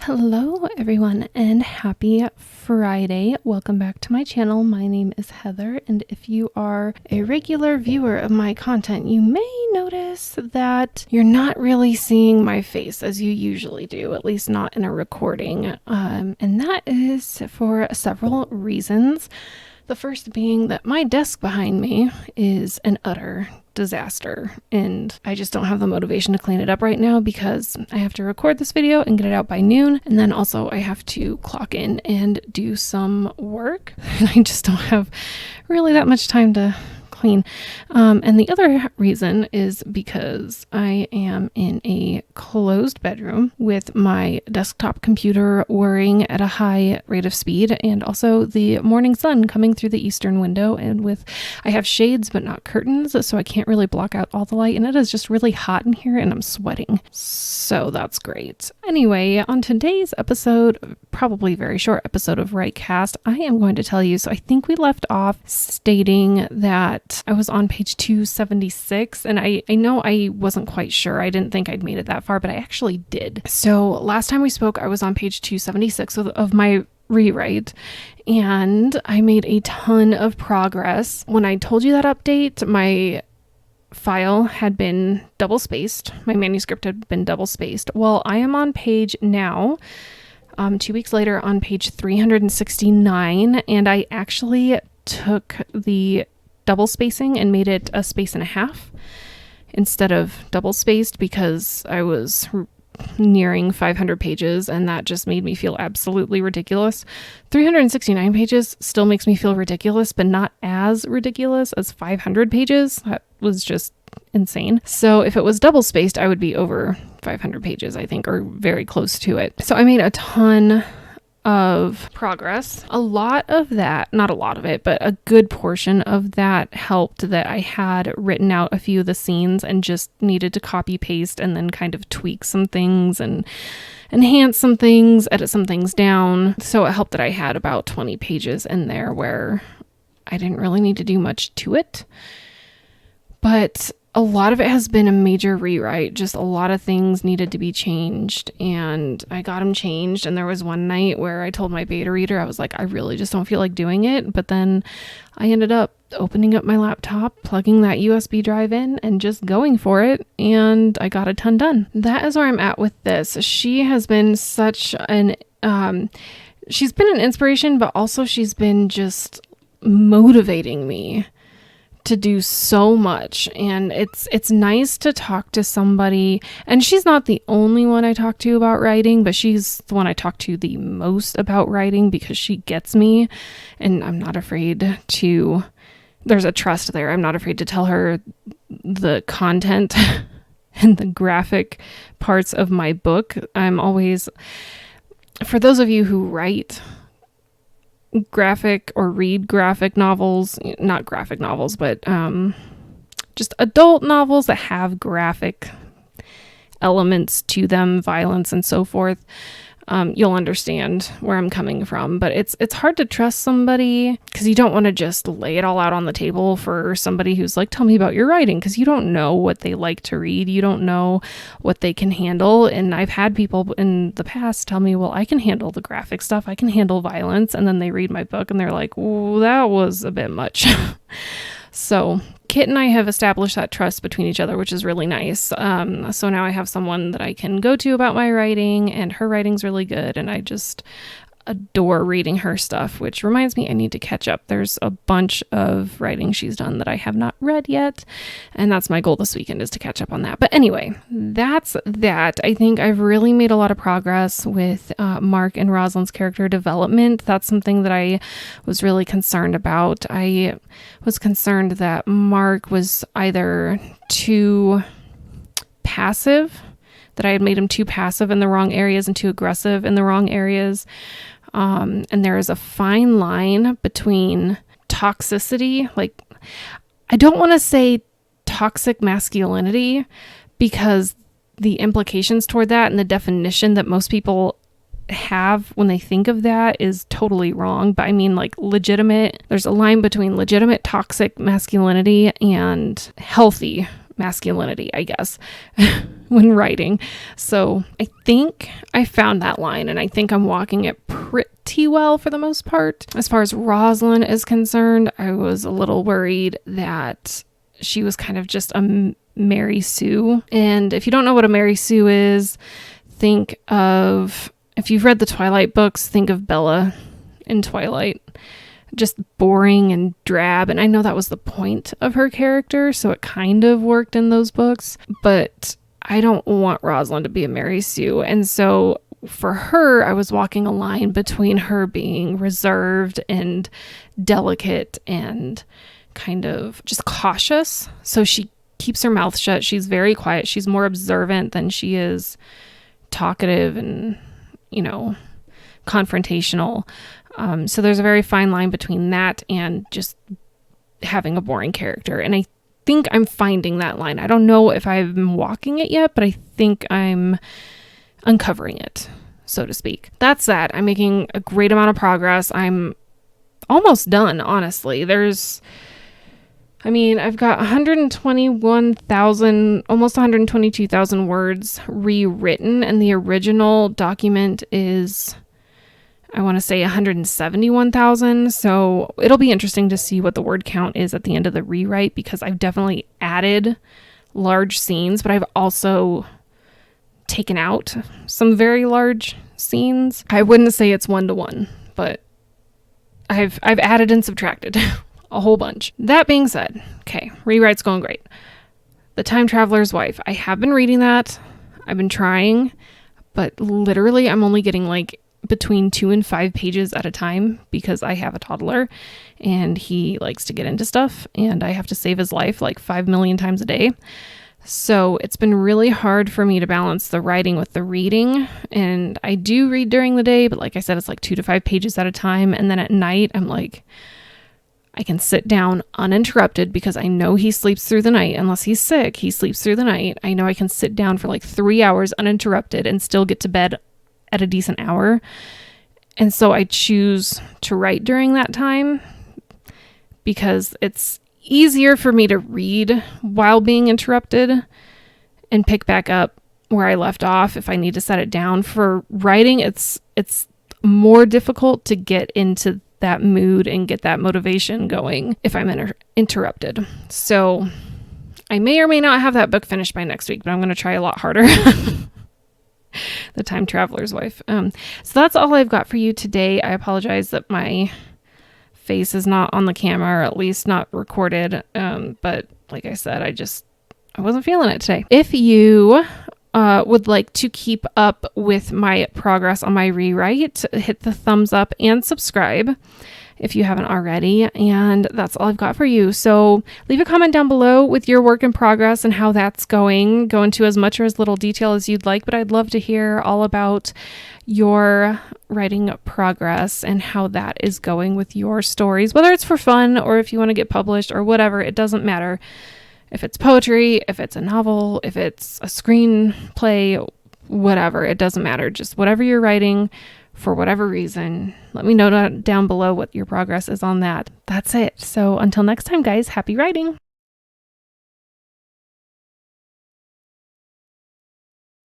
Hello everyone and happy Friday. Welcome back to my channel. My name is Heather, and if you are a regular viewer of my content, you may notice that you're not really seeing my face as you usually do, at least not in a recording. And that is for several reasons. The first being that my desk behind me is an utter disaster, and I just don't have the motivation to clean it up right now because I have to record this video and get it out by noon, and then also I have to clock in and do some work, and I just don't have really that much time to clean. And the other reason is because I am in a closed bedroom with my desktop computer whirring at a high rate of speed, and also the morning sun coming through the eastern window, and I have shades but not curtains, so I can't really block out all the light, and it is just really hot in here and I'm sweating, so that's great. Anyway, on today's episode, probably very short episode of Writecast, I am going to tell you, so I think we left off stating that I was on page 276, and I know I wasn't quite sure. I didn't think I'd made it that far, but I actually did. So last time we spoke, I was on page 276 of my rewrite, and I made a ton of progress. When I told you that update, my file had been double spaced. My manuscript had been double spaced. Well, I am on page now, 2 weeks later, on page 369, and I actually took the double spacing and made it a space and a half instead of double spaced because I was nearing 500 pages, and that just made me feel absolutely ridiculous. 369 pages still makes me feel ridiculous, but not as ridiculous as 500 pages. That was just insane. So if it was double spaced, I would be over 500 pages, I think, or very close to it. So I made a ton of progress. A lot of that, not a lot of it, but a good portion of that helped that I had written out a few of the scenes and just needed to copy paste and then kind of tweak some things and enhance some things, edit some things down. So it helped that I had about 20 pages in there where I didn't really need to do much to it. But a lot of it has been a major rewrite. Just a lot of things needed to be changed, and I got them changed. And there was one night where I told my beta reader, I was like, I really just don't feel like doing it. But then I ended up opening up my laptop, plugging that USB drive in, and just going for it. And I got a ton done. That is where I'm at with this. She has been such an, she's been an inspiration, but also she's been just motivating me to do so much. And it's nice to talk to somebody, and she's not the only one I talk to about writing, but she's the one I talk to the most about writing because she gets me, and I'm not afraid to, there's a trust there. I'm not afraid to tell her the content and the graphic parts of my book. I'm always, for those of you who write graphic or read graphic novels, not graphic novels, but just adult novels that have graphic elements to them, violence and so forth, you'll understand where I'm coming from. But it's hard to trust somebody because you don't want to just lay it all out on the table for somebody who's like, tell me about your writing, because you don't know what they like to read. You don't know what they can handle. And I've had people in the past tell me, well, I can handle the graphic stuff. I can handle violence. And then they read my book and they're like, well, that was a bit much. So Kit and I have established that trust between each other, which is really nice. So now I have someone that I can go to about my writing, and her writing's really good, and I just adore reading her stuff, which reminds me I need to catch up. There's a bunch of writing she's done that I have not read yet, and that's my goal this weekend, is to catch up on that. But anyway, that's that. I think I've really made a lot of progress with Mark and Rosalind's character development. That's something that I was really concerned about. I was concerned that Mark was either too passive, that I had made him too passive in the wrong areas and too aggressive in the wrong areas. And there is a fine line between toxicity. Like, I don't want to say toxic masculinity because the implications toward that and the definition that most people have when they think of that is totally wrong. But I mean, like, legitimate, there's a line between legitimate toxic masculinity and healthy masculinity, I guess, when writing. So I think I found that line, and I think I'm walking it pretty well for the most part. As far as Rosalind is concerned, I was a little worried that she was kind of just a Mary Sue. And if you don't know what a Mary Sue is, think of, if you've read the Twilight books, think of Bella in Twilight. Just boring and drab. And I know that was the point of her character, so it kind of worked in those books. But I don't want Rosalind to be a Mary Sue. And so for her, I was walking a line between her being reserved and delicate and kind of just cautious. So she keeps her mouth shut. She's very quiet. She's more observant than she is talkative and, confrontational. So there's a very fine line between that and just having a boring character. And I think I'm finding that line. I don't know if I'm walking it yet, but I think I'm uncovering it, so to speak. That's that. I'm making a great amount of progress. I'm almost done, honestly. I've got 121,000, almost 122,000 words rewritten, and the original document is, I want to say 171,000. So it'll be interesting to see what the word count is at the end of the rewrite, because I've definitely added large scenes, but I've also taken out some very large scenes. I wouldn't say it's 1-to-1, but I've added and subtracted a whole bunch. That being said, okay, rewrite's going great. The Time Traveler's Wife. I have been reading that. I've been trying, but literally I'm only getting like between 2 and 5 pages at a time because I have a toddler and he likes to get into stuff and I have to save his life like 5 million times a day. So it's been really hard for me to balance the writing with the reading. And I do read during the day, but like I said, it's like 2 to 5 pages at a time. And then at night, I'm like, I can sit down uninterrupted because I know he sleeps through the night. Unless he's sick, he sleeps through the night. I know I can sit down for like 3 hours uninterrupted and still get to bed at a decent hour. And so I choose to write during that time because it's easier for me to read while being interrupted and pick back up where I left off if I need to set it down. For writing, it's more difficult to get into that mood and get that motivation going if I'm interrupted. So I may or may not have that book finished by next week, but I'm going to try a lot harder. The Time Traveler's Wife. So that's all I've got for you today. I apologize that my face is not on the camera, or at least not recorded. But like I said, I wasn't feeling it today. If you would like to keep up with my progress on my rewrite, hit the thumbs up and subscribe if you haven't already. And that's all I've got for you. So leave a comment down below with your work in progress and how that's going. Go into as much or as little detail as you'd like, but I'd love to hear all about your writing progress and how that is going with your stories, whether it's for fun or if you want to get published or whatever. It doesn't matter. If it's poetry, if it's a novel, if it's a screenplay, whatever, it doesn't matter. Just whatever you're writing for whatever reason, let me know down below what your progress is on that. That's it. So until next time, guys, happy writing.